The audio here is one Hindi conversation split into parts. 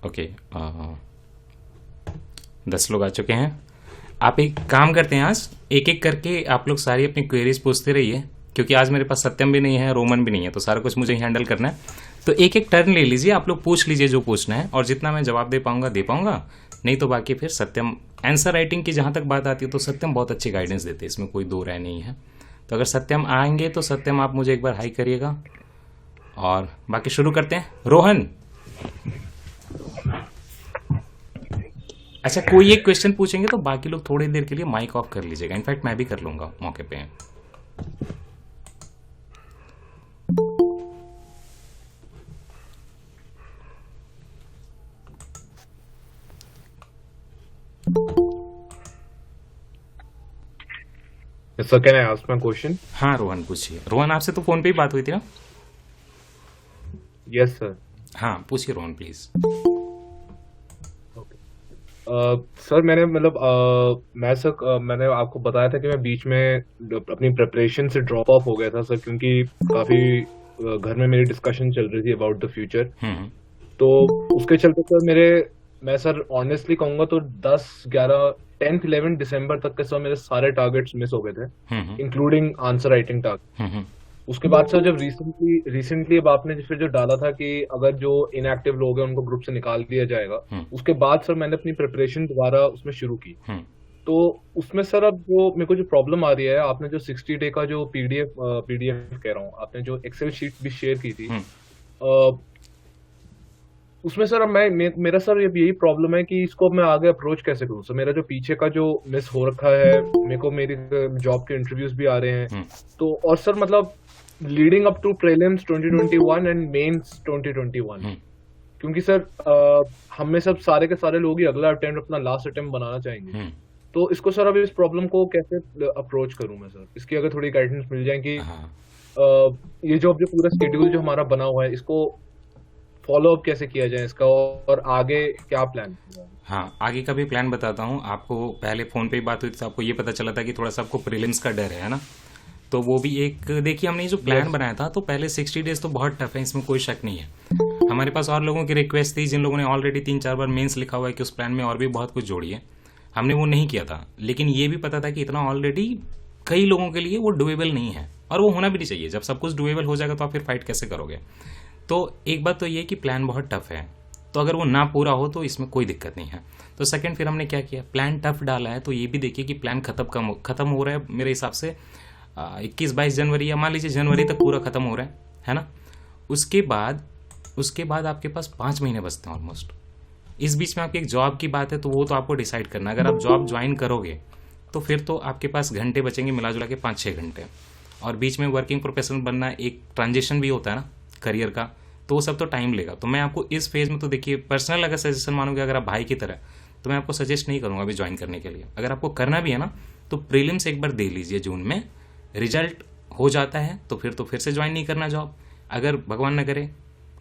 ओके, 10 लोग आ चुके हैं। आप एक काम करते हैं, आज एक एक करके आप लोग सारी अपनी क्वेरीज पूछते रहिए, क्योंकि आज मेरे पास सत्यम भी नहीं है, रोमन भी नहीं है, तो सारा कुछ मुझे ही हैंडल करना है। तो एक एक टर्न ले लीजिए, आप लोग पूछ लीजिए जो पूछना है, और जितना मैं जवाब दे पाऊंगा, नहीं तो बाकी फिर सत्यम। आंसर राइटिंग की जहां तक बात आती है तो सत्यम बहुत अच्छी गाइडेंस देते हैं, इसमें कोई दो राय नहीं है। तो अगर सत्यम आएंगे तो सत्यम आप मुझे एक बार हाई करिएगा, और बाकी शुरू करते हैं। रोहन, अच्छा कोई एक क्वेश्चन पूछेंगे तो बाकी लोग थोड़ी देर के लिए माइक ऑफ कर लीजिएगा, इनफैक्ट मैं भी कर लूंगा मौके पे। Yes, sir, can I ask my question? हाँ रोहन पूछिए। रोहन आपसे तो फोन पे ही बात हुई थी ना? Yes, sir. हाँ पूछिए रोहन प्लीज। Okay. सर मैंने आपको बताया था कि मैं बीच में अपनी प्रिपरेशन से ड्रॉप ऑफ हो गया था सर, क्योंकि काफी घर में मेरी डिस्कशन चल रही थी अबाउट द फ्यूचर। तो उसके चलते सर मैं सर ऑनेस्टली कहूंगा तो 10, 11, 10th 11 दिसंबर तक के सर मेरे सारे टारगेट्स मिस हो गए थे, इंक्लूडिंग आंसर राइटिंग टारगेट। उसके बाद सर जब रिसेंटली अब आपने फिर जो डाला था कि अगर जो इनएक्टिव लोग हैं उनको ग्रुप से निकाल दिया जाएगा, उसके बाद सर मैंने अपनी प्रिपरेशन दोबारा उसमें शुरू की। तो उसमें सर अब जो मेरे को जो प्रॉब्लम आ रही है, आपने जो 60 डे का जो पीडीएफ कह रहा हूँ, आपने जो एक्सेल शीट भी शेयर की थी, उसमें सर अब मेरा सर यही प्रॉब्लम है कि इसको मैं आगे अप्रोच कैसे करूँ। सर मेरा जो पीछे का जो मिस हो रखा है, मेरे को मेरी जॉब के इंटरव्यूज भी आ रहे हैं, तो और सर मतलब leading up to prelims 2021 and mains 2021, क्योंकि सर हम में सब सारे के सारे लोग ही अगला अटेम्प्ट अपना लास्ट अटेम्प्ट बनाना चाहेंगे। तो इसको सर अब इस प्रॉब्लम को कैसे अप्रोच करूं मैं सर, इसकी अगर थोड़ी गाइडेंस मिल जाए कि ये जो पूरा शेड्यूल जो हमारा बना हुआ है, इसको फॉलो अप कैसे किया जाए इसका, और आगे क्या प्लान। हाँ आगे का भी प्लान बताता हूँ आपको। पहले फोन पे ही बात हुई थी तो आपको ये पता चला था कि थोड़ा सा आपको प्रीलिम्स का डर है ना, तो वो भी एक देखिए, हमने जो प्लान बनाया था तो पहले 60 डेज तो बहुत टफ है, इसमें कोई शक नहीं है। हमारे पास और लोगों की रिक्वेस्ट थी जिन लोगों ने ऑलरेडी 3-4 बार मेंस लिखा हुआ है कि उस प्लान में और भी बहुत कुछ जोड़िए, हमने वो नहीं किया था। लेकिन ये भी पता था कि इतना ऑलरेडी कई लोगों के लिए वो डुएबल नहीं है, और वो होना भी नहीं चाहिए। जब सब कुछ डुएबल हो जाएगा तो आप फिर फाइट कैसे करोगे। तो एक बात तो ये कि प्लान बहुत टफ है, तो अगर वो ना पूरा हो तो इसमें कोई दिक्कत नहीं है। तो सेकंड फिर हमने क्या किया, प्लान टफ डाला है तो ये भी देखिए कि प्लान खत्म हो रहा है मेरे हिसाब से 21-22 जनवरी, या मान लीजिए जनवरी तक पूरा खत्म हो रहा है ना। उसके बाद आपके पास 5 महीने बचते हैं ऑलमोस्ट। इस बीच में आपकी एक जॉब की बात है, तो वो तो आपको डिसाइड करना है। अगर आप जॉब ज्वाइन करोगे तो फिर तो आपके पास घंटे बचेंगे मिला जुला के 5-6 घंटे, और बीच में वर्किंग प्रोफेशनल बनना, एक ट्रांजिशन भी होता है ना करियर का, तो वो सब तो टाइम लेगा। तो मैं आपको इस फेज में तो देखिए पर्सनल अगर सजेशन मानोगे, अगर आप भाई की तरह, तो मैं आपको सजेस्ट नहीं करूंगा अभी ज्वाइन करने के लिए। अगर आपको करना भी है ना तो प्रीलिम्स एक बार दे लीजिए जून में, रिजल्ट हो जाता है तो फिर से ज्वाइन नहीं करना जॉब। अगर भगवान न करे,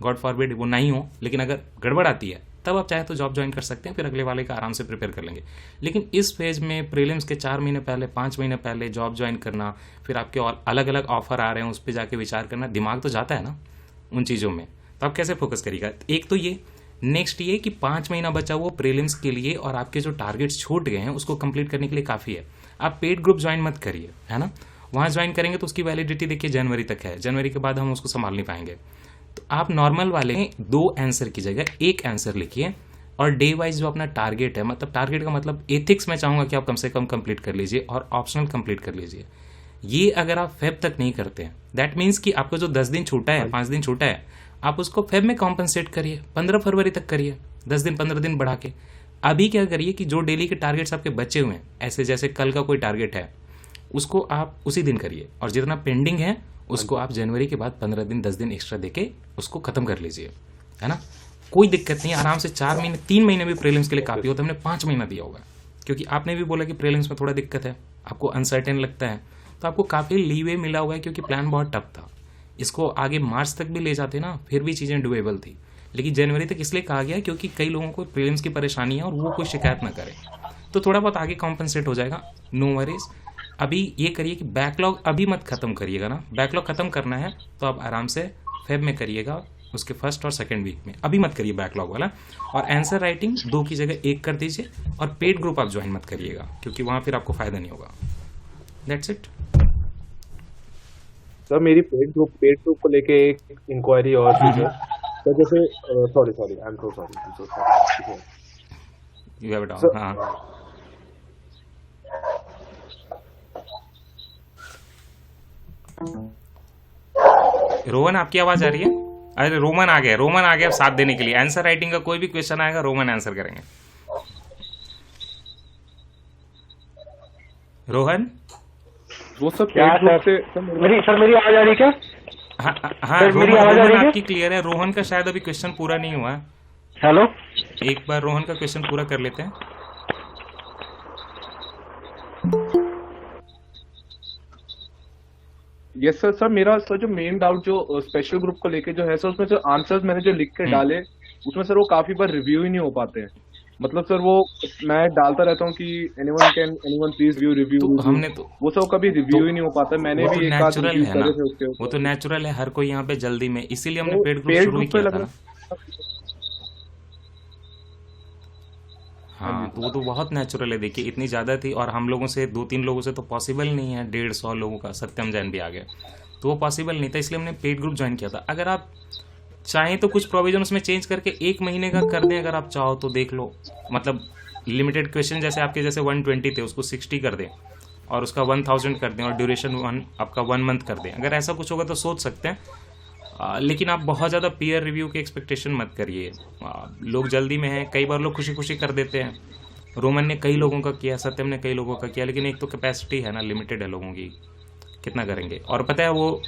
गॉड फॉरबिड, वो नहीं हो, लेकिन अगर गड़बड़ आती है तब आप चाहे तो जॉब ज्वाइन कर सकते हैं, फिर अगले वाले का आराम से प्रिपेयर कर लेंगे। लेकिन इस फेज में प्रीलिम्स के 4 महीने पहले, 5 महीने पहले जॉब ज्वाइन करना, फिर आपके और अलग अलग ऑफर आ रहे हैं उस पर जाके विचार करना, दिमाग तो जाता है ना उन चीज़ों में, तो आप कैसे फोकस करिएगा। एक तो ये, नेक्स्ट ये कि 5 महीना बचा हुआ प्रीलिम्स के लिए, और आपके जो टारगेट्स छूट गए हैं उसको कंप्लीट करने के लिए काफ़ी है। आप पेड ग्रुप ज्वाइन मत करिए, है ना। वहाँ ज्वाइन करेंगे तो उसकी वैलिडिटी देखिए जनवरी तक है, जनवरी के बाद हम उसको संभाल नहीं पाएंगे। तो आप नॉर्मल वाले 2 आंसर की जगह 1 आंसर लिखिए, और डे वाइज जो अपना टारगेट है, मतलब टारगेट का मतलब एथिक्स में चाहूँगा कि आप कम से कम कंप्लीट कर लीजिए, और ऑप्शनल कंप्लीट कर लीजिए। ये अगर आप फेब तक नहीं करते हैं, दैट मीन्स कि आपको जो 10 दिन छूटा है, 5 दिन छूटा है, आप उसको फेब में कॉम्पनसेट करिए, 15 फरवरी तक करिए, 10 दिन 15 दिन बढ़ा के। अभी क्या करिए कि जो डेली के टारगेट्स आपके बचे हुए हैं, ऐसे जैसे कल का कोई टारगेट है उसको आप उसी दिन करिए, और जितना पेंडिंग है उसको आप जनवरी के बाद 15 दिन 10 दिन एक्स्ट्रा देके उसको खत्म कर लीजिए, है ना। कोई दिक्कत नहीं, आराम से 4 महीने 3 महीने भी प्रीलिम्स के लिए काफी होता है। हमने 5 महीना दिया होगा, क्योंकि आपने भी बोला कि प्रीलिम्स में थोड़ा दिक्कत है, आपको अनसर्टेन लगता है, तो आपको काफी लीवे मिला हुआ है, क्योंकि प्लान बहुत टफ था। इसको आगे मार्च तक भी ले जाते ना, फिर भी चीजें डुएबल थी, लेकिन जनवरी तक इसलिए कहा गया क्योंकि कई लोगों को प्रीलिम्स की परेशानी है और वो कोई शिकायत ना करे, तो थोड़ा बहुत आगे कॉम्पनसेट हो जाएगा, नो वरीज। अभी ये करिए कि बैकलॉग अभी मत खत्म करिएगा ना, बैकलॉग खत्म करना है तो आप आराम से फेब में करिएगा, उसके फर्स्ट और सेकंड वीक में, अभी मत करिए बैकलॉग वाला। और आंसर राइटिंग 2 की जगह 1 कर दीजिए, और पेड ग्रुप आप ज्वाइन मत करिएगा, क्योंकि वहाँ फिर आपको फायदा नहीं होगा। That's it. सर मेरी पेड ग्रुप को लेके एक इंक्वायरी और थी सर। तो जैसे sorry I am so sorry you have it all. Sir. हाँ, रोहन आपकी आवाज आ रही है? अरे रोमन आ गया, रोमन आ गया साथ देने के लिए। आंसर राइटिंग का कोई भी क्वेश्चन आएगा, रोमन आंसर करेंगे। रोहन, वो सब क्या पेड ग्रुप सर? से मेरी आवाज आ रही है क्या? हाँ हाँ, सर, मेरी रोहन आवाज आ रोहन रही है? आपकी क्लियर है। रोहन का शायद अभी क्वेश्चन पूरा नहीं हुआ है। हेलो, एक बार रोहन का क्वेश्चन पूरा कर लेते हैं। Yes sir. सर मेरा सर जो मेन डाउट जो स्पेशल ग्रुप को लेके जो है सर, उसमें जो आंसर्स मैंने जो लिख के डाले उसमें सर वो काफी बार रिव्यू ही नहीं हो पाते हैं। मतलब सर वो मैं डालता रहता हूँ कि एनीवन प्लीज रिव्यू तो हमने तो वो सब कभी रिव्यू ही नहीं हो पाता। मैंने वो तो भी एक आध नेचुरल रिव्यू है करे ना, थे उसके वो तो नेचुरल है, हर कोई यहाँ पे जल्दी में, इसीलिए हमने तो पेड ग्रुप पेड शुरू ही ग्रुप पे किया था लगा। ना। हाँ, तो वो तो बहुत नेचुरल है। देखिए इतनी ज़्यादा थी, और हम लोगों से 2-3 लोगों से तो पॉसिबल नहीं है। 150 लोगों का सत्यम जैन भी आ गया, तो वो पॉसिबल नहीं था, इसलिए हमने पेड ग्रुप ज्वाइन किया था। अगर आप चाहें तो कुछ प्रोविजन उसमें चेंज करके 1 महीने का कर दें, अगर आप चाहो तो देख लो। मतलब लिमिटेड क्वेश्चन जैसे आपके जैसे 120 थे, उसको 60 कर दें, और उसका 1000 कर दें, और ड्यूरेशन आपका 1 मंथ कर दें। अगर ऐसा कुछ होगा तो सोच सकते हैं। लेकिन आप बहुत ज़्यादा पीयर रिव्यू की एक्सपेक्टेशन मत करिए। लोग जल्दी में हैं, कई बार लोग खुशी खुशी कर देते हैं। रोमन ने कई लोगों का किया, सत्यम ने कई लोगों का किया, लेकिन एक तो कैपेसिटी है ना, लिमिटेड है लोगों की, कितना करेंगे। और पता है वो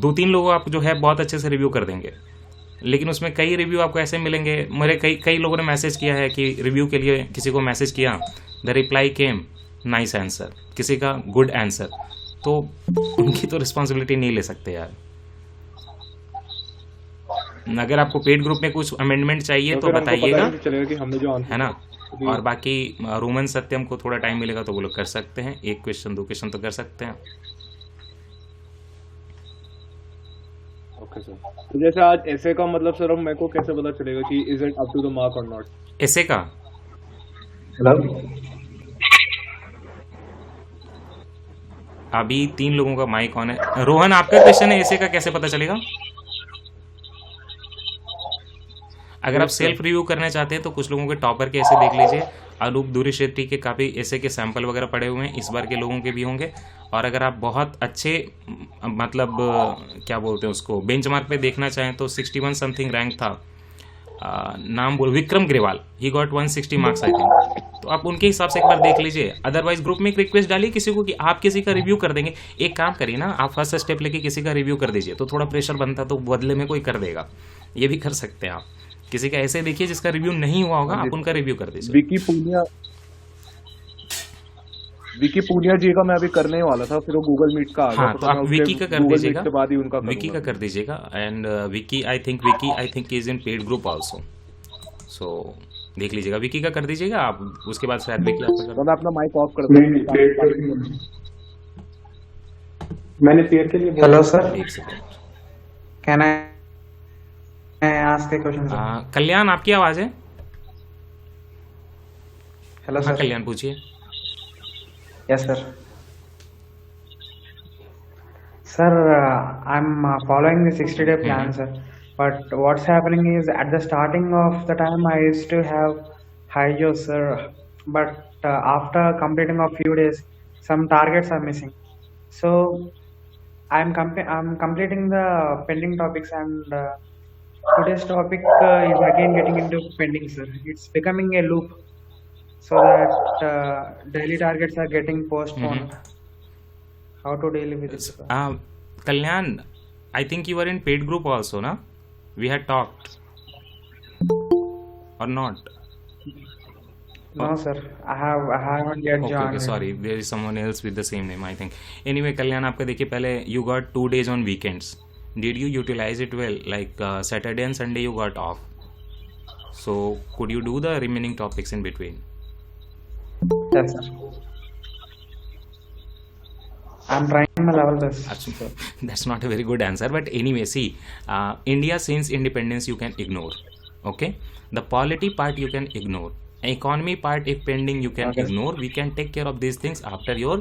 2-3 लोग आप जो है बहुत अच्छे से रिव्यू कर देंगे, लेकिन उसमें कई रिव्यू आपको ऐसे मिलेंगे। मेरे कई लोगों ने मैसेज किया है कि रिव्यू के लिए किसी को मैसेज किया, the reply came nice answer, किसी का गुड आंसर, तो उनकी तो रिस्पॉन्सिबिलिटी नहीं ले सकते यार। अगर आपको पेड ग्रुप में कुछ अमेंडमेंट चाहिए तो बताइएगा, चलेगा कि हमने जो है ना। और बाकी रोमन सत्यम को थोड़ा टाइम मिलेगा तो वो लोग कर सकते हैं, 1 क्वेश्चन 2 क्वेश्चन तो कर सकते हैं। Okay sir. तो जैसे आज ऐसे का मतलब सर मेरे को कैसे पता चलेगा कि is it up to the mark और नॉट? ऐसे का हेलो, अभी 3 लोगों का माइक ऑन है। रोहन आपका क्वेश्चन है, ऐसे का कैसे पता चलेगा? अगर आप सेल्फ रिव्यू करना चाहते हैं तो कुछ लोगों के टॉपर के ऐसे देख लीजिए। अनूप दूरी शेट्टी के काफ़ी ऐसे के सैंपल वगैरह पड़े हुए हैं, इस बार के लोगों के भी होंगे। और अगर आप बहुत अच्छे मतलब क्या बोलते हैं उसको, बेंचमार्क पे देखना चाहें तो 61 समथिंग रैंक था, नाम बोल Vikram Grewal, he got 160 marks I think. तो आप उनके हिसाब से एक बार देख लीजिए। अदरवाइज ग्रुप में एक रिक्वेस्ट डालिए किसी को कि आप किसी का रिव्यू कर देंगे। एक काम करिए ना, आप फर्स्ट स्टेप लेके किसी का रिव्यू कर दीजिए, तो थोड़ा प्रेशर बनता, तो बदले में कोई कर देगा। ये भी कर सकते हैं आप। किसी का ऐसे देखिए जिसका रिव्यू नहीं हुआ होगा, आप उनका रिव्यू कर दीजिए। विकी पूनिया जी का मैं अभी करने ही वाला था, फिर वो गूगल मीट का आ गया। हाँ, तो आप विकी का कर दीजिएगा, बाद ही उनका विकी का कर दीजिएगा। And Vicky I think is in paid group also, so देख लीजिएगा, विकी का कर दीजिएगा आप। उसके बाद शायद विकी आपका कर। मैं अपना माइक ऑफ कर दूंगा। मैंने पेयर के लिए। हेलो सर, एक second. Can I ask a question sir? Kalyan आपकी आवाज है? हेलो हाँ सर। कल्याण पूछिए। Yes, sir. Sir, I'm following the 60-day plan, sir. But what's happening is at the starting of the time I used to have high jobs, sir. But after completing a few days, some targets are missing. So I'm completing the pending topics, and today's topic is again getting into pending, sir. It's becoming a loop, so that daily targets are getting postponed. How to deal with it, sir? Kalyan, I think you were in paid group also, na? We had talked, or not? No, sir. I haven't yet joined. Okay, sorry. There is someone else with the same name, I think. Anyway, Kalyan, आपका देखिए पहले you got 2 days on weekends. Did you utilize it well? Like Saturday and Sunday you got off. So could you do the remaining topics in between? Yes, sir. I'm trying my level best, Actually, sir. that's not a very good answer, but anyway, see, India since independence you can ignore. Okay, the polity part you can ignore, economy part if pending you can Okay. ignore. We can take care of these things after your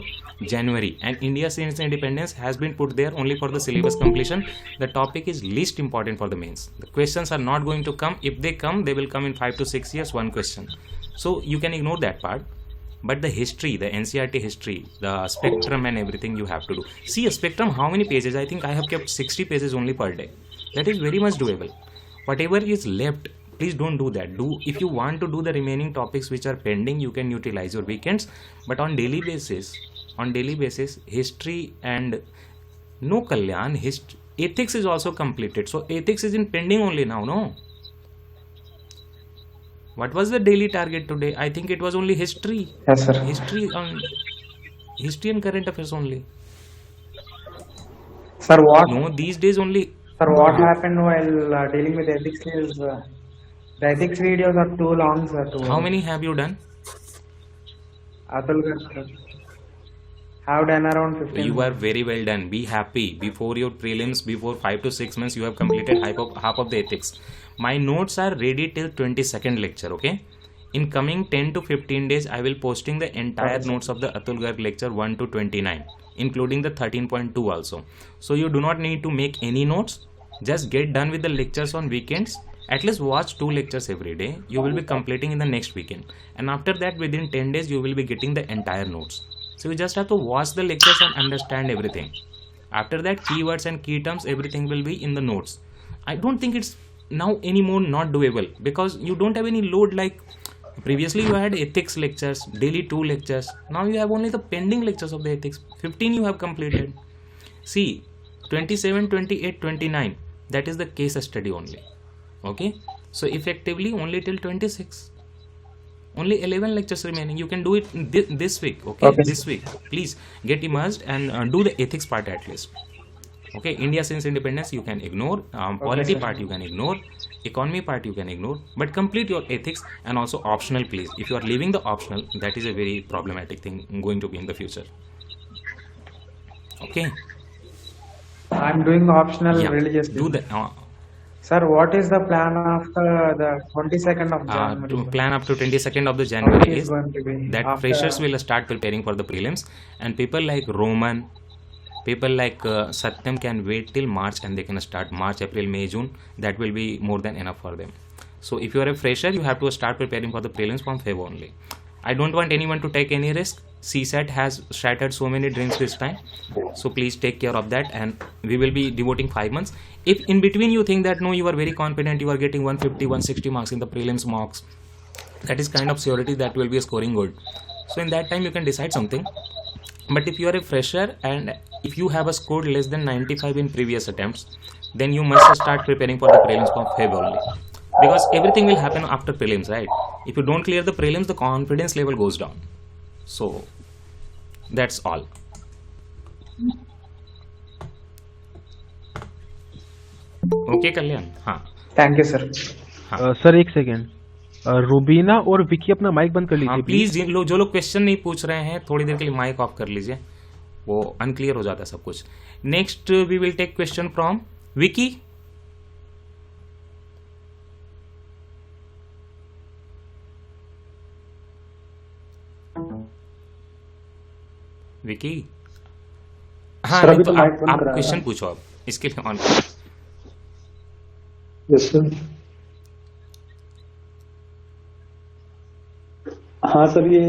January. And India since independence has been put there only for the syllabus completion. The topic is least important for the mains. The questions are not going to come. If they come, they will come in 5 to 6 years, one question. So you can ignore that part. But the history, the NCERT history, the spectrum and everything you have to do. See, a spectrum, how many pages? I think I have kept 60 pages only per day. That is very much doable. Whatever is left, please don't do that. Do, if you want to do the remaining topics which are pending, you can utilize your weekends. But on daily basis, history and no Kalyan, ethics is also completed. So ethics is in pending only now, no? What was the daily target today? I think it was only history. Yes, sir. History and current affairs only. Sir, what? No, these days only. Sir, what happened while dealing with ethics is the ethics videos are too long, sir. How many have you done? Atul sir, have done around 15. You are very well done. Be happy. Before your prelims, before 5 to 6 months, you have completed half of the ethics. My notes are ready till 22nd lecture, okay? In coming 10 to 15 days, I will posting the entire notes of the Atul Garg lecture 1 to 29, including the 13.2 also. So you do not need to make any notes. Just get done with the lectures on weekends. At least watch 2 lectures every day. You will be completing in the next weekend. And after that, within 10 days, you will be getting the entire notes. So you just have to watch the lectures and understand everything. After that, keywords and key terms, everything will be in the notes. I don't think it's now anymore not doable, because you don't have any load. Like previously you had ethics lectures, daily 2 lectures. Now you have only the pending lectures of the ethics. 15 you have completed. See, 27, 28, 29, that is the case study only. Okay, so effectively only till 26. Only 11 lectures remaining. You can do it this week. Okay, this week please get immersed and do the ethics part at least. Okay, India since independence you can ignore, polity part you can ignore, economy part you can ignore, but complete your ethics. And also optional, please. If you are leaving the optional, that is a very problematic thing going to be in the future. Okay, I'm doing optional yeah, religious. do the Sir, what is the plan after the 22nd of to January? plan up to 22nd of the How January it is is going to be that after? freshers will start preparing for the prelims, and people like Roman, people like Satyam can wait till March and they can start March, April, May, June. That will be more than enough for them. So if you are a fresher, you have to start preparing for the prelims from Feb only. I don't want anyone to take any risk. CSAT has shattered so many dreams this time. So please take care of that, and we will be devoting 5 months. If in between you think that no, you are very confident, you are getting 150, 160 marks in the prelims mocks, that is kind of surety that will be scoring good. So in that time you can decide something. But if you are a fresher and if you have a scored less than 95 in previous attempts, then you must start preparing for the prelims from Feb only, because everything will happen after prelims, right? If you don't clear the prelims, the confidence level goes down. So that's all. Okay, Kalyan. हाँ Thank you, sir. सर एक सेकेंड, रूबीना और विकी अपना माइक बंद कर हाँ लीजिए प्लीज, जो लोग क्वेश्चन नहीं पूछ रहे हैं थोड़ी देर के लिए माइक ऑफ कर लीजिए, वो अनक्लियर हो जाता है सब कुछ. Next we will take question from Vicky. Vicky, हाँ सर, नहीं अभी तो तो माइक बंद आप कराया क्वेश्चन था। पूछो, आप इसके लिए ऑन. Yes sir. हाँ सर, ये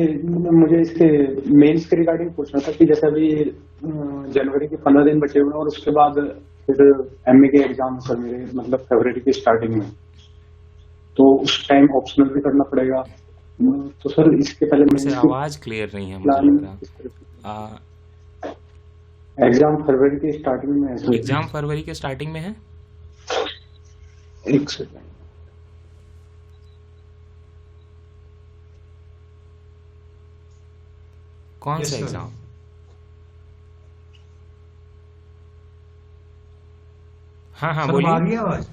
मुझे इसके मेंस के रिगार्डिंग पूछना था कि जैसे अभी जनवरी के 15 दिन बचे हुए हैं और उसके बाद फिर एमए के एग्जाम सर मेरे, मतलब फरवरी की स्टार्टिंग में, तो उस टाइम ऑप्शनल भी करना पड़ेगा। तो सर इसके पहले से आवाज क्लियर नहीं है मुझे लग रहा. एग्जाम फरवरी की स्टार्टिंग में है सर। एग्जाम फरवरी के स्टार्टिंग में है. एक सेकंड, कौन सा एग्जाम? हाँ हाँ बोलिए. आ गई आवाज?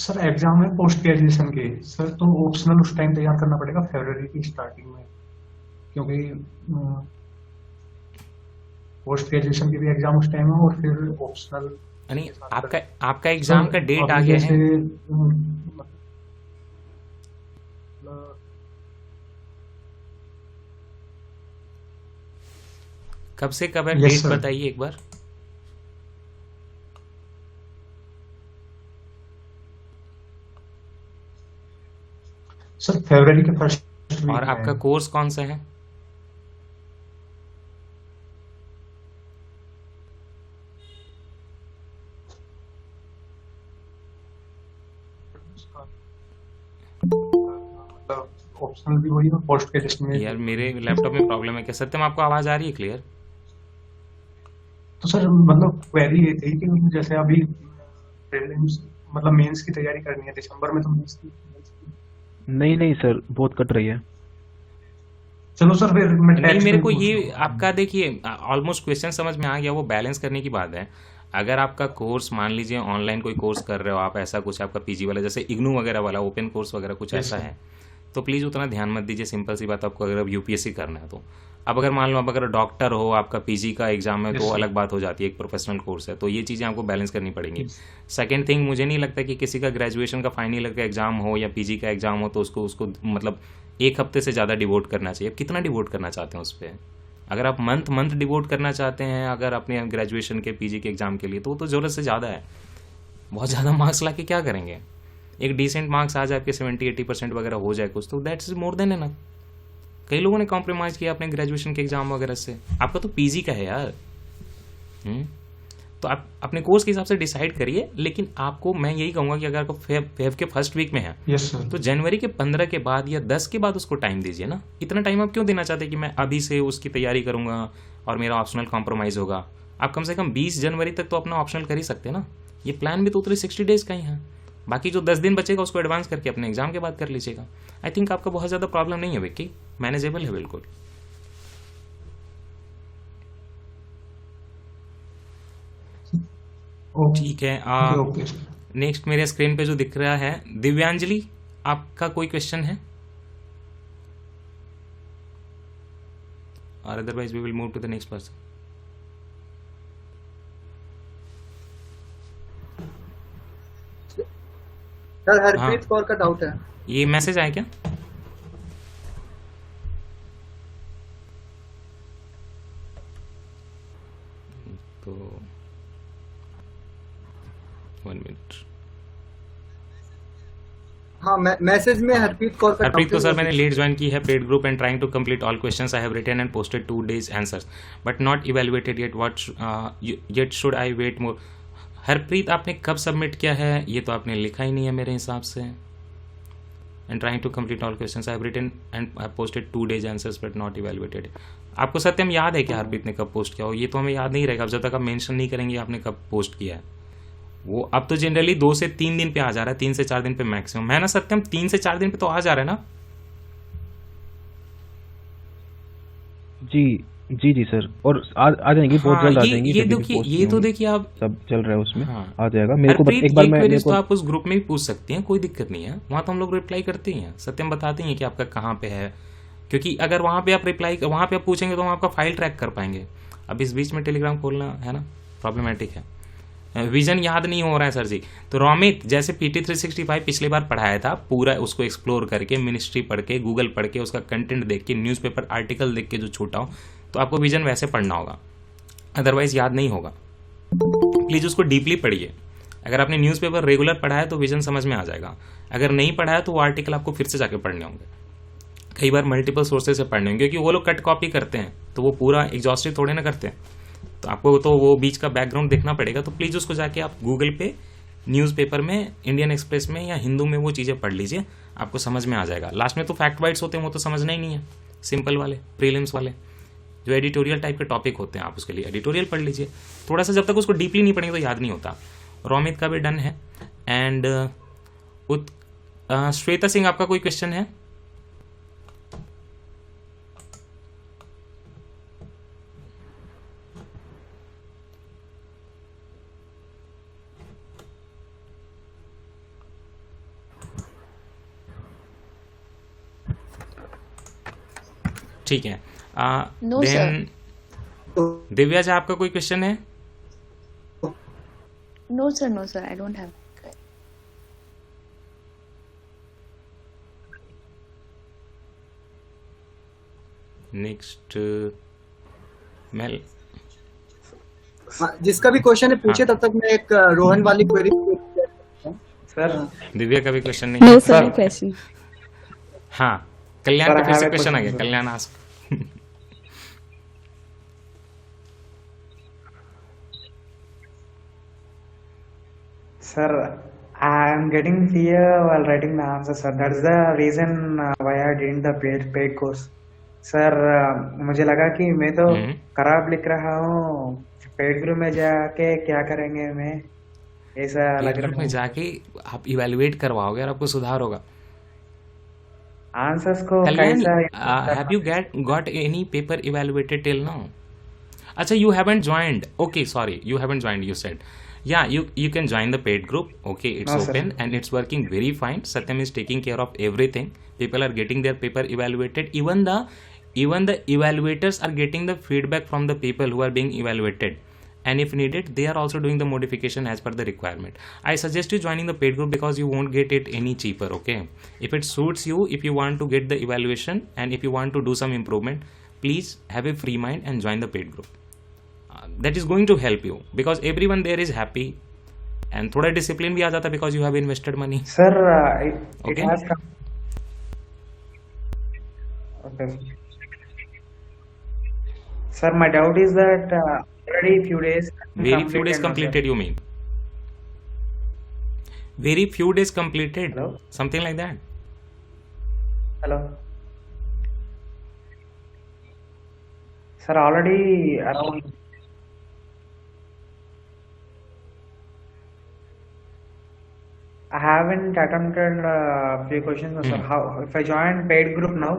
सर एग्जाम है पोस्ट ग्रेजुएशन के सर, तो ऑप्शनल उस टाइम तैयार करना पड़ेगा फरवरी की स्टार्टिंग में, क्योंकि पोस्ट ग्रेजुएशन के भी एग्जाम उस टाइम है और फिर ऑप्शनल यानी आपका एग्जाम का डेट आ गया जैसे है? कब से कब है यस डेट सर। बताइए एक बार। सर फरवरी के फर्स्ट वीक और में आपका है। कोर्स कौन सा है? मतलब ऑप्शनल भी वही है, पोस्ट ग्रेजुएशन में यार मेरे लैपटॉप में प्रॉब्लम है क्या? सत्यम आपको आवाज आ रही है क्लियर? तो सर मतलब क्वेरी ये थी कि जैसे अभी प्रीलिम्स मतलब मेंस की तैयारी करनी है दिसंबर में, तो मेंस की नहीं नहीं सर, बहुत कट रही है। चलो सर फिर मैं नहीं, टेक्स्ट मेरे में को पूछ ये लूंगा। आपका देखिए ऑलमोस्ट क्वेश्चन समझ में आ गया, वो बैलेंस करने की बात है। अगर आपका कोर्स मान लीजिए ऑनलाइन कोई कोर्स कर रहे हो आप, ऐसा कुछ आपका पीजी वाला जैसे इग्नू वगैरह वाला ओपन कोर्स वगैरह कुछ Yes, ऐसा sir. है, तो प्लीज़ उतना ध्यान मत दीजिए। सिंपल सी बात, आपको अगर अब यूपीएससी करना है तो अब अगर मान लो आप अगर डॉक्टर हो, आपका पीजी का एग्जाम है Yes, तो sir. अलग बात हो जाती है, एक प्रोफेशनल कोर्स है, तो ये चीज़ें आपको बैलेंस करनी पड़ेंगी। Yes. सेकेंड थिंग, मुझे नहीं लगता कि किसी का ग्रेजुएशन का फाइनल ईयर का एग्जाम हो या पीजी का एग्जाम हो तो उसको मतलब एक हफ्ते से ज़्यादा डिवोट करना चाहिए। अब कितना डिवोट करना चाहते हैं उस पर? अगर आप मंथ डिवोट करना चाहते हैं अगर अपने ग्रेजुएशन के पीजी के एग्जाम के लिए, तो वो तो ज़रूरत से ज़्यादा है। बहुत ज़्यादा मार्क्स ला के क्या करेंगे? एक डिसेंट मार्क्स आ जाए आपके 70-80% वगैरह हो जाए कुछ, तो दैट्स मोर देन एनफ। कई लोगों ने कॉम्प्रोमाइज़ किया अपने ग्रेजुएशन के एग्जाम वगैरह से। आपका तो पीजी का है यार। तो आप अपने कोर्स के हिसाब से डिसाइड करिए, लेकिन आपको मैं यही कहूँगा कि अगर आपको फेब के फर्स्ट वीक में है यस सर। तो जनवरी के 15 के बाद या 10 के बाद उसको टाइम दीजिए ना। इतना टाइम आप क्यों देना चाहते हैं कि मैं अभी से उसकी तैयारी करूंगा और मेरा ऑप्शनल कॉम्प्रोमाइज़ होगा? आप कम से कम 20 जनवरी तक तो अपना ऑप्शनल कर ही सकते हैं ना। ये प्लान भी तो उतरे 60 डेज का ही है। बाकी जो 10 दिन बचेगा उसको एडवांस करके अपने एग्जाम के बाद कर लीजिएगा। आई थिंक आपका बहुत ज़्यादा प्रॉब्लम नहीं है विक्की, मैनेजेबल है बिल्कुल। ठीक है। ओके। नेक्स्ट मेरे स्क्रीन पे जो दिख रहा है, दिव्यांजलि, आपका कोई क्वेश्चन है? और otherwise we will move to the next person. Sir Harpreet Kaur का डाउट है। ये मैसेज आया क्या? तो 1 मिनट। हाँ मैसेज में हरप्रीत कौर का हरप्रीत को doubt सर है। मैंने लेट ज्वाइन की है paid group and trying to complete all questions I have written and posted 2 days answers but not evaluated yet what yet should I wait more. Harpreet आपने कब सबमिट किया है? ये तो आपने लिखा ही नहीं है मेरे हिसाब से। And trying to complete all questions I have written and I posted 2 days answers but not evaluated. आपको सत्यम याद है कि हरप्रीत ने कब पोस्ट किया हो? ये तो हमें याद नहीं रहेगा अब जब तक आप मेंशन नहीं करेंगे आपने कब पोस्ट किया है। वो अब तो जनरली 2 से 3 दिन पे आ जा रहा है, 3 से 4 दिन पे मैक्सिमम है ना सत्यम? 3 से 4 दिन पे तो आ जा रहा है ना? जी जी सर, और आ जाएंगी, बहुत जल्द आ जाएंगी। ये जब भी देखिए, post ये तो होंगी, देखिए आप सब चल रहा है उसमें। हाँ। आ जाएगा मेरे को हरप्रीत, एक बार ये मैं queries मेरे तो को आप उस ग्रुप में भी पूछ सकते हैं, कोई दिक्कत नहीं है। वहां तो हम लोग रिप्लाई करते ही हैं। सत्यम बताते ही हैं कि आपका कहाँ पे है, क्योंकि अगर वहां पे आप रिप्लाई वहां पे आप पूछेंगे तो हम आपका फाइल ट्रैक कर पाएंगे। अब इस बीच में टेलीग्राम खोलना है ना प्रॉब्लमेटिक है। विजन याद नहीं हो रहा है सर जी। तो रोमित, जैसे PT 365 पिछली बार पढ़ाया था, पूरा उसको एक्सप्लोर करके, मिनिस्ट्री पढ़ के, गूगल पढ़ के, उसका कंटेंट देख के, न्यूज़पेपर आर्टिकल देख के जो छूटा हो, तो आपको विजन वैसे पढ़ना होगा, अदरवाइज याद नहीं होगा। प्लीज उसको डीपली पढ़िए। अगर आपने न्यूज़पेपर रेगुलर पढ़ा है तो विजन समझ में आ जाएगा। अगर नहीं पढ़ा है तो वो आर्टिकल आपको फिर से जाके पढ़ने होंगे, कई बार मल्टीपल सोर्सेज से पढ़ने होंगे, क्योंकि वो लोग कट कॉपी करते हैं तो वो पूरा एग्जॉस्टिव थोड़े ना करते हैं। तो आपको तो वो बीच का बैकग्राउंड देखना पड़ेगा। तो प्लीज़ उसको जाके आप गूगल पे, न्यूज़पेपर में, इंडियन एक्सप्रेस में या हिंदू में वो चीज़ें पढ़ लीजिए, आपको समझ में आ जाएगा। लास्ट में तो फैक्ट वाइट्स होते हैं, वो तो समझना ही नहीं है, सिंपल वाले प्रीलिम्स वाले जो एडिटोरियल टाइप के टॉपिक होते हैं, आप उसके लिए एडिटोरियल पढ़ लीजिए थोड़ा सा। जब तक उसको डीपली नहीं पढ़ेंगे तो याद नहीं होता। रोमित का भी डन है। एंड श्वेता सिंह, आपका कोई क्वेश्चन है? ठीक है। No, देन दिव्या जी, आपका कोई क्वेश्चन है? No, sir, I don't have. Next mail. हाँ, जिसका भी क्वेश्चन है पूछे, तब तक मैं एक रोहन वाली क्वेरी। सर दिव्या का भी क्वेश्चन नहीं है? No, sir, no question. हाँ, कल्याण Sir, का I फिर have से a क्वेश्चन आ question, गया। sir. Kalyan ask. Sir, I'm getting fear while writing the answer, sir. That's the reason why I did the paid course. Sir, मुझे लगा कि मैं तो खराब लिख रहा हूँ, पेड ग्रुप में जाके क्या करेंगे मैं, ऐसा लग ग्रुप रहा में है। जाके आप इवेलुएट करवाओगे और आपको सुधार होगा। आंसर्स को कल्याण, कैसा have you got any paper evaluated till now? अच्छा, you haven't joined. Okay, sorry, you haven't joined, you said. Yeah, you can join the paid group. Okay, it's No, sir. open and it's working very fine. Satyam is taking care of everything. People are getting their paper evaluated. Even the evaluators are getting the feedback from the people who are being evaluated. And if needed, they are also doing the modification as per the requirement. I suggest you joining the paid group because you won't get it any cheaper. Okay, if it suits you, if you want to get the evaluation and if you want to do some improvement, please have a free mind and join the paid group. That is going to help you because everyone there is happy and थोड़ा discipline भी आ जाता because you have invested money. Sir, it Okay. has come. Okay. Sir, my doubt is that already few days. Very few days completed, you mean? Very few days completed. Hello? Something like that. Hello. Sir, already around. I haven't attempted few questions, sir. How if I join paid group now?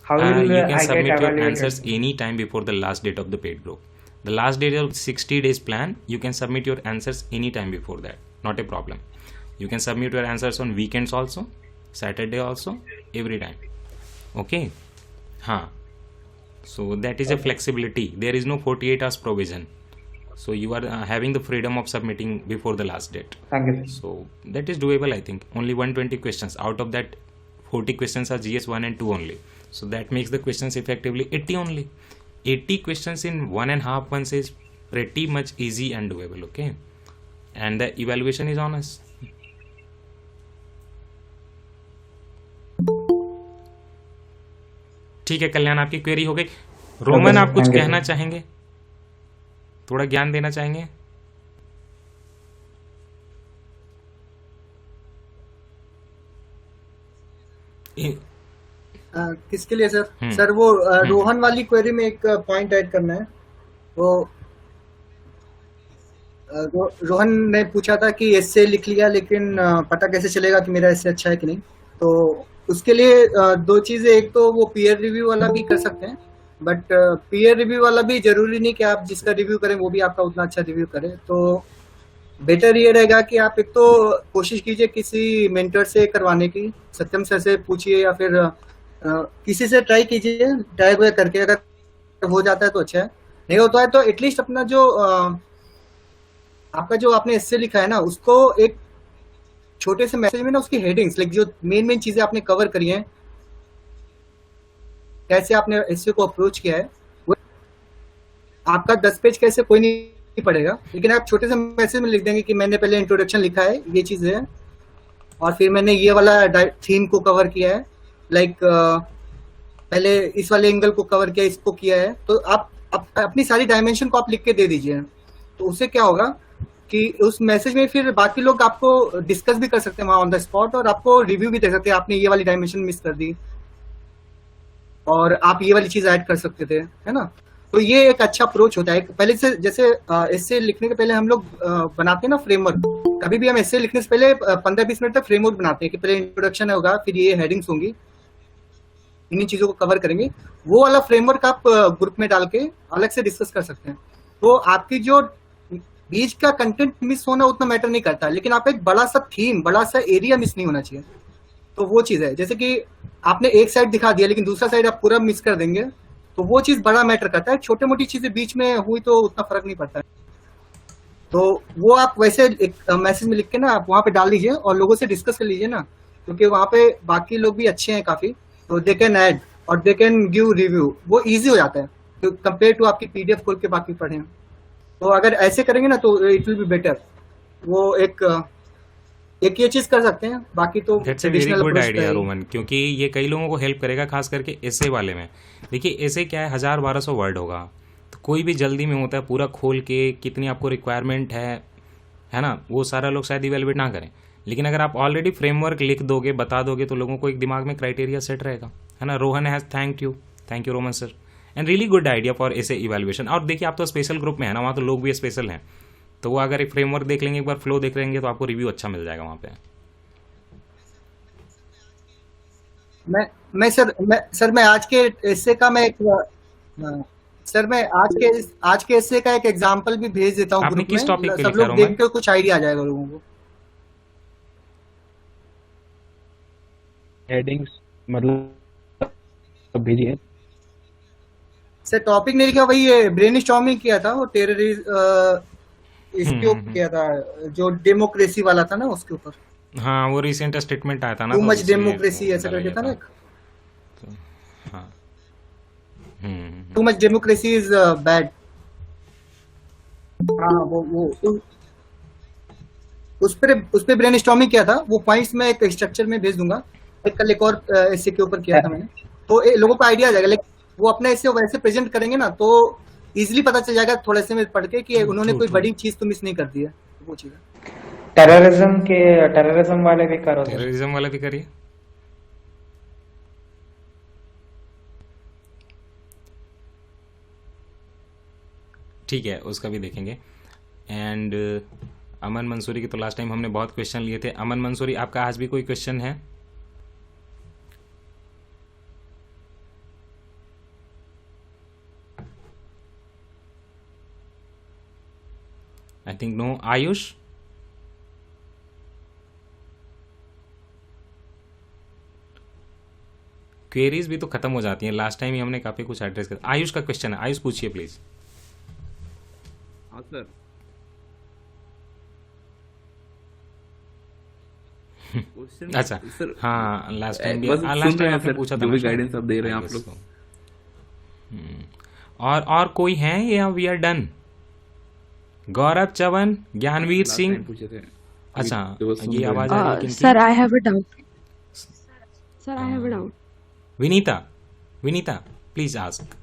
How will You can I get submit your evaluated? answers any time before the last date of the paid group. The last date of 60 days plan, you can submit your answers any time before that. Not a problem. You can submit your answers on weekends also, Saturday also, every time. Okay. So that is a flexibility. There is no 48 hours provision. So you are having the freedom of submitting before the last date. Thank you, sir. So that is doable, I think. Only 120 questions. Out of that, 40 questions are GS 1 and 2 only. So that makes the questions effectively 80 only. 80 questions in 1.5 months is pretty much easy and doable, okay? And the evaluation is on us. ठीक है कल्याण, आपकी क्वेरी हो गई। रोमन, आप कुछ thank you, कहना sir. चाहेंगे? थोड़ा ज्ञान देना चाहेंगे? किसके लिए सर? हम्म। सर वो रोहन वाली क्वेरी में एक पॉइंट ऐड करना है। वो रोहन ने पूछा था कि एस्से लिख लिया लेकिन पता कैसे चलेगा कि मेरा एस्से अच्छा है कि नहीं। तो उसके लिए दो चीजें, एक तो वो पीयर रिव्यू वाला भी कर सकते हैं, बट पीयर रिव्यू वाला भी जरूरी नहीं कि आप जिसका रिव्यू करें वो भी आपका उतना अच्छा रिव्यू करे। तो बेटर ये रहेगा कि आप एक तो कोशिश कीजिए किसी मेंटर से करवाने की, सत्यम सर से पूछिए या फिर किसी से ट्राई कीजिए, ट्राई करके अगर हो जाता है तो अच्छा है, नहीं होता है तो एटलीस्ट अपना जो आपका जो आपने एस्से लिखा है ना, उसको एक छोटे से मैसेज में ना उसकी हेडिंग्स, लाइक जो मेन चीजें आपने कवर करी हैं, कैसे आपने एस्से को अप्रोच किया है, वो आपका 10 पेज कैसे कोई नहीं पढ़ेगा, लेकिन आप छोटे से मैसेज में लिख देंगे कि मैंने पहले इंट्रोडक्शन लिखा है, ये चीजें है, और फिर मैंने ये वाला थीम को कवर किया है, लाइक पहले इस वाले एंगल को कवर किया, इसको किया है। तो आप अपनी सारी डायमेंशन को आप लिख के दे दीजिए। तो उससे क्या होगा कि उस मैसेज में फिर बाकी लोग आपको डिस्कस भी कर सकते हैं वहां ऑन द स्पॉट, और आपको रिव्यू भी दे सकते हैं, आपने ये वाली डायमेंशन मिस कर दी और आप ये वाली चीज ऐड कर सकते थे, है ना। तो ये एक अच्छा अप्रोच होता है। पहले से जैसे एस्से लिखने के पहले हम लोग बनाते हैं ना फ्रेमवर्क, कभी भी हम एस्से लिखने से पहले 15-20 मिनट तक फ्रेमवर्क बनाते हैं कि पहले इंट्रोडक्शन होगा, फिर ये हेडिंग्स होंगी, इन्हीं चीजों को कवर करेंगे। वो वाला फ्रेमवर्क आप ग्रुप में डाल के अलग से डिस्कस कर सकते हैं। तो आपकी जो बीच का कंटेंट मिस होना उतना मैटर नहीं करता, लेकिन आपका एक बड़ा सा थीम, बड़ा सा एरिया मिस नहीं होना चाहिए। तो वो चीज है, जैसे कि आपने एक साइड दिखा दिया लेकिन दूसरा साइड आप पूरा मिस कर देंगे, तो वो चीज बड़ा मैटर करता है। छोटे मोटी चीजें बीच में हुई तो उतना फर्क नहीं पड़ता है। तो वो आप वैसे एक मैसेज में लिख के ना आप वहाँ पे डाल दीजिए और लोगों से डिस्कस कर लीजिए ना, क्योंकि वहाँ पे बाकी लोग भी अच्छे हैं काफी, तो दे कैन ऐड और दे कैन गिव रिव्यू। वो इजी हो जाता है तो कंपेयर टू आपकी पीडीएफ खोल के बाकी पढ़े। तो अगर ऐसे करेंगे ना तो इट विल बी बेटर। वो एक ये चीज कर सकते हैं, बाकी तो that's a very traditional good approach idea का ही। रोमन, क्योंकि ये कई लोगों को हेल्प करेगा, खास करके ऐसे वाले में। देखिए ऐसे क्या है, 1000-1200 वर्ड होगा, तो कोई भी जल्दी में होता है पूरा खोल के कितनी आपको रिक्वायरमेंट है ना, वो सारा लोग शायद इवेलुएट ना करें। लेकिन अगर आप ऑलरेडी फ्रेमवर्क लिख दोगे, बता दोगे, तो लोगों को एक दिमाग में क्राइटेरिया सेट रहेगा, है ना। Rohan has thank you Roman sir, and really good idea for ऐसे इवेल्युएशन। और देखिए आप तो स्पेशल ग्रुप में है ना, वहाँ तो लोग भी स्पेशल हैं, तो वो अगर एक फ्रेमवर्क देख लेंगे, एक बार फ्लो देख लेंगे, तो आपको रिव्यू अच्छा मिल जाएगा वहाँ पे। मैं आज के एस्से का मैं सर मैं आज के एस्से का एक एग्जांपल भी भेज देता हूँ आपने ग्रुप किस में, टॉपिक पे सब लिखा लोग रोमन? देख के कुछ आइडिया आ जाएगा लोगों को। हेडिंग्स मतलब भेजिए। सर टॉपिक नहीं लिखा, वही ब्रेन स्टॉर्मिंग किया था, वो टेररिज्म इसके ऊपर किया था, जो डेमोक्रेसी वाला था ना उसके ऊपर। हाँ, वो रिसेंट स्टेटमेंट आया था ना, टू तो मच इसलिए डेमोक्रेसी वो ऐसा डाला करके गया था ना। तो, हाँ। Too much democracy is bad. हाँ वो उस पे ब्रेन स्टॉर्मिंग किया था। वो पॉइंट्स में एक स्ट्रक्चर में भेज दूंगा। कल एक और ऐसे के ऊपर किया था मैंने, तो लोगों को आइडिया आ जाएगा। लेकिन वो अपने ऐसे वैसे प्रेजेंट करेंगे ना तो इजीली पता चल जाएगा थोड़े से में पढ़ के कि उन्होंने कोई बड़ी चीज तो मिस नहीं कर दी है। वो चीज टेररिज्म वाले भी करो सर। टेररिज्म वाला भी करिए। ठीक है, उसका भी देखेंगे। एंड अमन मंसूरी की तो लास्ट टाइम हमने बहुत क्वेश्चन लिए थे। अमन मंसूरी, आपका आज भी कोई क्वेश्चन है? I think no. Ayush? Queries भी तो खत्म हो जाती हैं, लास्ट टाइम ही हमने काफी कुछ एड्रेस किया। आयुष का क्वेश्चन है, आयुष पूछिए प्लीज। हाँ सर। अच्छा सर हाँ, लास्ट टाइम भी बस लास्ट सुन रहे टाइम हैं आपने सर, पूछा था जो ना भी शायद। गाइडेंस आप दे रहे हैं आप आयुष लोग। को। और कोई है या we are done? Gaurav Chavan, Gyanveer last Singh. Time पूछे थे। अच्छा, जो बस सुन ये रहे हैं। आवाज आ रही है किनकी? Sir, I have a doubt. Sir, I have a doubt. Vinita please ask.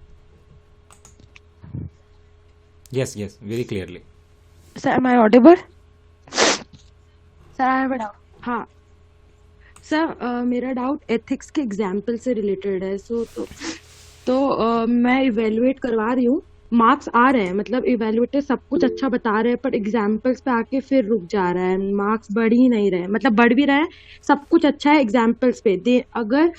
Yes very clearly. Sir, am I audible? Sir, I have a doubt. हाँ सर, मेरा डाउट एथिक्स के एग्जाम्पल से रिलेटेड है। तो मैं इवेलुएट करवा रही हूँ, मार्क्स आ रहे हैं, मतलब इवेलुएटर सब कुछ अच्छा बता रहे हैं, पर एग्जाम्पल्स पे आके फिर रुक जा रहा है, मार्क्स बढ़ ही नहीं रहे, मतलब बढ़ भी रहे हैं, सब कुछ अच्छा है एग्जाम्पल्स पे दे। अगर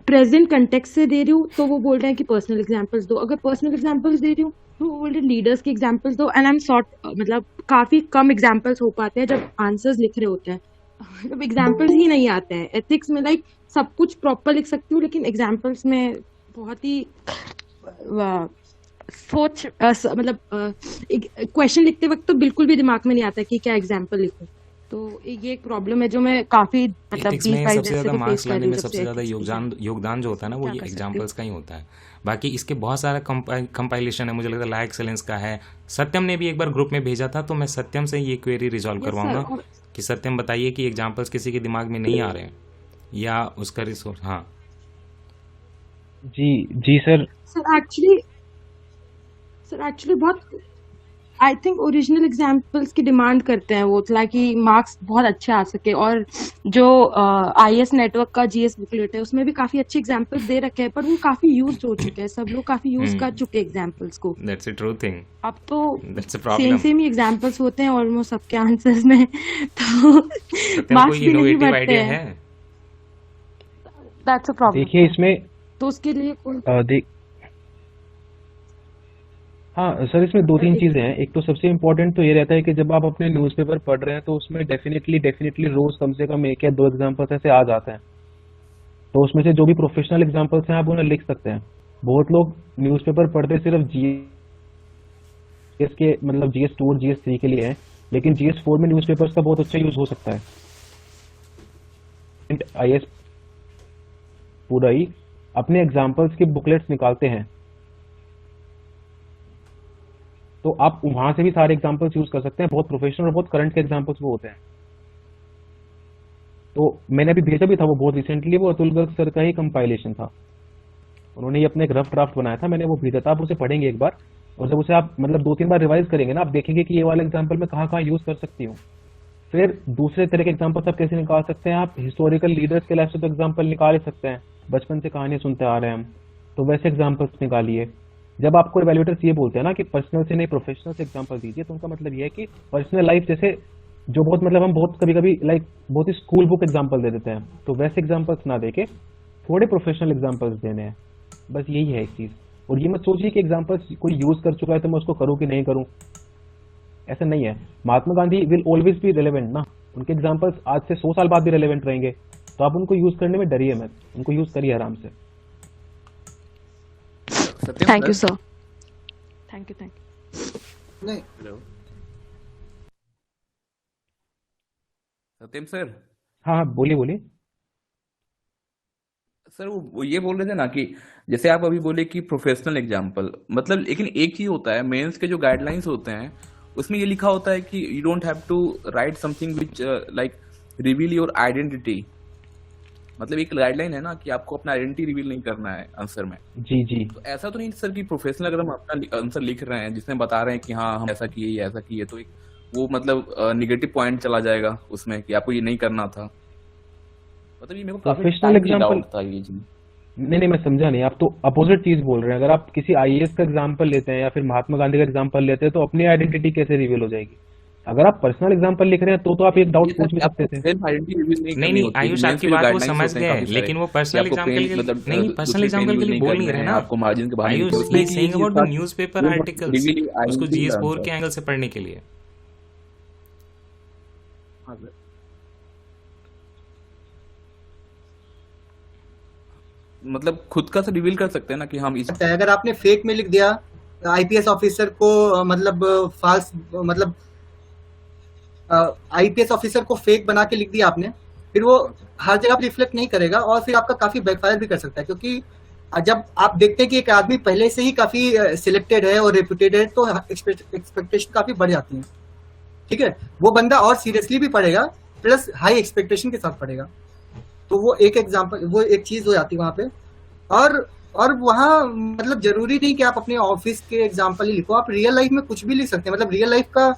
प्रेजेंट कंटेक्स्ट से दे रही हूँ तो वो बोल रहे हैं कि पर्सनल एग्जाम्पल्स दो, अगर पर्सनल एग्जाम्पल्स दे रही हूँ तो वो बोल रहे लीडर्स के एग्जाम्पल्स दो। एंड आई एम शॉर्ट, मतलब काफी कम एग्जाम्पल्स हो पाते हैं जब आंसर्स लिख रहे होते हैं, मतलब एग्जाम्पल्स ही नहीं आते हैं। एथिक्स में लाइक सब कुछ प्रॉपर लिख सकती हूँ, लेकिन एग्जाम्पल्स में बहुत ही मतलब क्वेश्चन लिखते वक्त तो बिल्कुल भी दिमाग में नहीं आता कि क्या एग्जाम्पल लिखूं। तो ये एक प्रॉब्लम है जो मैं काफी मतलब एथिक्स में सबसे ज्यादा मार्क्स लाने में सबसे ज्यादा योगदान जो होता है ना, वो ये एग्जाम्पल्स का ही होता है। बाकी इसके बहुत सारा कंपाइलेशन है, मुझे लगता है ला एक्सेलेंस का है। सत्यम ने भी एक बार ग्रुप में भेजा था, तो मैं सत्यम से ये क्वेरी रिजॉल्व करवाऊंगा कि सत्यम बताइए कि एग्जाम्पल्स किसी के दिमाग में नहीं आ रहे हैं या उसका रिसोर्स। हाँ जी सर। सर एक्चुअली बहुत आई थिंक ओरिजिनल एग्जाम्पल्स की डिमांड करते हैं वो, ताकि मार्क्स बहुत अच्छे आ सके। और जो IS नेटवर्क का GS बुकलेट है उसमें भी काफी अच्छे एग्जाम्पल्स दे रखे हैं, पर वो काफी यूज हो चुके हैं, सब लोग काफी यूज कर चुके हैं एग्जाम्पल्स को। That's a true thing. अब तो that's a problem. Same he examples होते हैं ऑलमोस्ट सबके आंसर्स में, तो मार्क्स भी नहीं बढ़ते हैं। That's a problem. देखिए इसमें तो उसके लिए कोई हाँ सर, इसमें 2-3 चीजें हैं। एक तो सबसे इम्पोर्टेंट तो ये रहता है कि जब आप अपने न्यूज़पेपर पढ़ रहे हैं तो उसमें डेफिनेटली रोज कम से कम 1 या 2 एग्जाम्पल्स ऐसे आ जाते हैं। तो उसमें से जो भी प्रोफेशनल एग्जांपल्स हैं आप उन्हें लिख सकते हैं। बहुत लोग न्यूज़पेपर पढ़ते सिर्फ जीएस के मतलब GS2 और GS3 के लिए है, लेकिन GS4 में न्यूज़पेपर्स का बहुत अच्छा यूज हो सकता है। IAS पूरा ही अपने एग्जांपल्स के बुकलेट्स निकालते हैं, तो आप वहां से भी सारे एग्जांपल्स यूज कर सकते हैं। बहुत प्रोफेशनल और बहुत करंट के एग्जांपल्स वो होते हैं। तो मैंने अभी भेजा भी था वो बहुत रिसेंटली, वो अतुल गर्ग सर का ही कंपाइलेशन था। उन्होंने अपने एक रफ ड्राफ्ट बनाया था, मैंने वो भेजा था। आप उसे पढ़ेंगे एक बार, और जब उसे आप मतलब 2-3 बार रिवाइज करेंगे ना, आप देखेंगे कि ये वाला एग्जांपल मैं कहाँ कहाँ यूज कर सकती हूँ। फिर दूसरे तरह के एग्जांपल्स आप कैसे निकाल सकते हैं। आप हिस्टोरिकल लीडर्स के लाइफ से तो एग्जांपल निकाल ही सकते हैं, बचपन से कहानियां सुनते आ रहे हैं हम, तो वैसे एग्जांपल्स निकालिए। जब आपको इवैल्यूएटर्स ये बोलते हैं ना कि पर्सनल से नहीं प्रोफेशनल से एग्जांपल दीजिए, तो उनका मतलब ये है कि पर्सनल लाइफ जैसे जो बहुत मतलब हम बहुत कभी कभी लाइक बहुत ही स्कूल बुक एग्जांपल दे देते हैं, तो वैसे एग्जांपल्स ना देके थोड़े प्रोफेशनल एग्जांपल्स देने हैं, बस यही है एक चीज। और ये मत सोचिए कि एग्जांपल्स कोई यूज कर चुका है तो मैं उसको करूँ कि नहीं करूँ, ऐसा नहीं है। Mahatma Gandhi will always be relevant ना, उनके एग्जांपल्स आज से 100 साल बाद भी रिलेवेंट रहेंगे, तो आप उनको यूज करने में डरिए मत, उनको यूज करिए आराम से। Thank you, sir. Thank you. नहीं हेलो सत्यम सर। हाँ बोलिए बोलिए। सर वो ये बोल रहे थे ना कि जैसे आप अभी बोले कि प्रोफेशनल एग्जांपल, मतलब लेकिन एक चीज होता है, मेंस के जो गाइडलाइंस होते हैं उसमें ये लिखा होता है कि you don't have to write something which like reveal your identity. मतलब एक गाइडलाइन है ना कि आपको अपना आइडेंटिटी रिवील नहीं करना है आंसर में। जी जी। तो ऐसा तो नहीं सर कि प्रोफेशनल अगर हम अपना आंसर लिख रहे हैं जिसमें बता रहे हैं कि हाँ हम ऐसा किए या ऐसा किए, तो एक वो मतलब निगेटिव पॉइंट चला जाएगा उसमें कि आपको ये नहीं करना था। मतलब ये मेरे को काफी प्रोफेशनल टाइम से एग्जांपल डाउट था ये चीज। नहीं मैं समझा नहीं, आप तो अपोजिट चीज बोल रहे हैं। अगर आप किसी IAS का एग्जांपल लेते हैं या फिर महात्मा गांधी का एग्जांपल लेते हैं तो अपनी आइडेंटिटी कैसे रिवील हो जाएगी। अगर आप पर्सनल एग्जांपल लिख रहे हैं तो आप एक डाउट पूछ भी सकते थे। सेल्फ आइडेंटी रिवील नहीं करनी नहीं होती, आयुष, मेंस आपकी के जो बात वो गाइडलाइंस समझ होते हैं गए, काफी सारे लेकिन वो कि पर्सनल आपको एग्जांपल पेन के मतलब नहीं, पर्सनल दूसरे पेन एग्जांपल यूज के लिए नहीं बोल करने नहीं रहे हैं, ना आपको मार्जिन के बाहर आयुष। निकलना है। सेइंग अबाउट द न्यूज़पेपर वो आर्टिकल्स, रिवील उसको आइडेंटिटी GS4 के एंगल से पढ़ने के लिए। मतलब खुद का से रिवील कर सकते हैं ना कि हम इस अगर आपने फेक में लिख दिया आईपीएस ऑफिसर को मतलब फाल्स मतलब आईपीएस ऑफिसर को फेक बना के लिख दिया आपने, फिर वो हर जगह रिफ्लेक्ट नहीं करेगा और फिर आपका काफी बैकफायर भी कर सकता है। क्योंकि जब आप देखते हैं कि एक आदमी पहले से ही काफी सिलेक्टेड है और रेपुटेड है तो एक्सपेक्टेशन काफी बढ़ जाती है। ठीक है, वो बंदा और सीरियसली भी पढ़ेगा, प्लस हाई एक्सपेक्टेशन के साथ पढ़ेगा। तो वो एक एग्जांपल, वो एक चीज हो जाती है वहां पे। और वहाँ मतलब जरूरी नहीं कि आप अपने ऑफिस के एग्जांपल ही लिखो, आप रियल लाइफ में कुछ भी लिख सकते हैं। मतलब रियल लाइफ का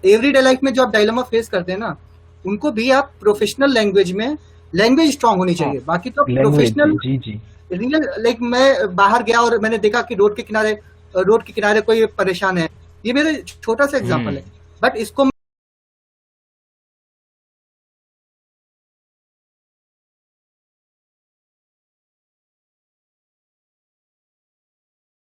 एवरीडे लाइफ में जो आप डायलेमा फेस करते हैं ना, उनको भी आप प्रोफेशनल लैंग्वेज में, लैंग्वेज स्ट्रांग होनी चाहिए। बाकी तो प्रोफेशनल जी जी रियल लाइक मैं बाहर गया और मैंने देखा कि रोड के किनारे कोई परेशान है, ये मेरा छोटा सा एग्जांपल है, बट इसको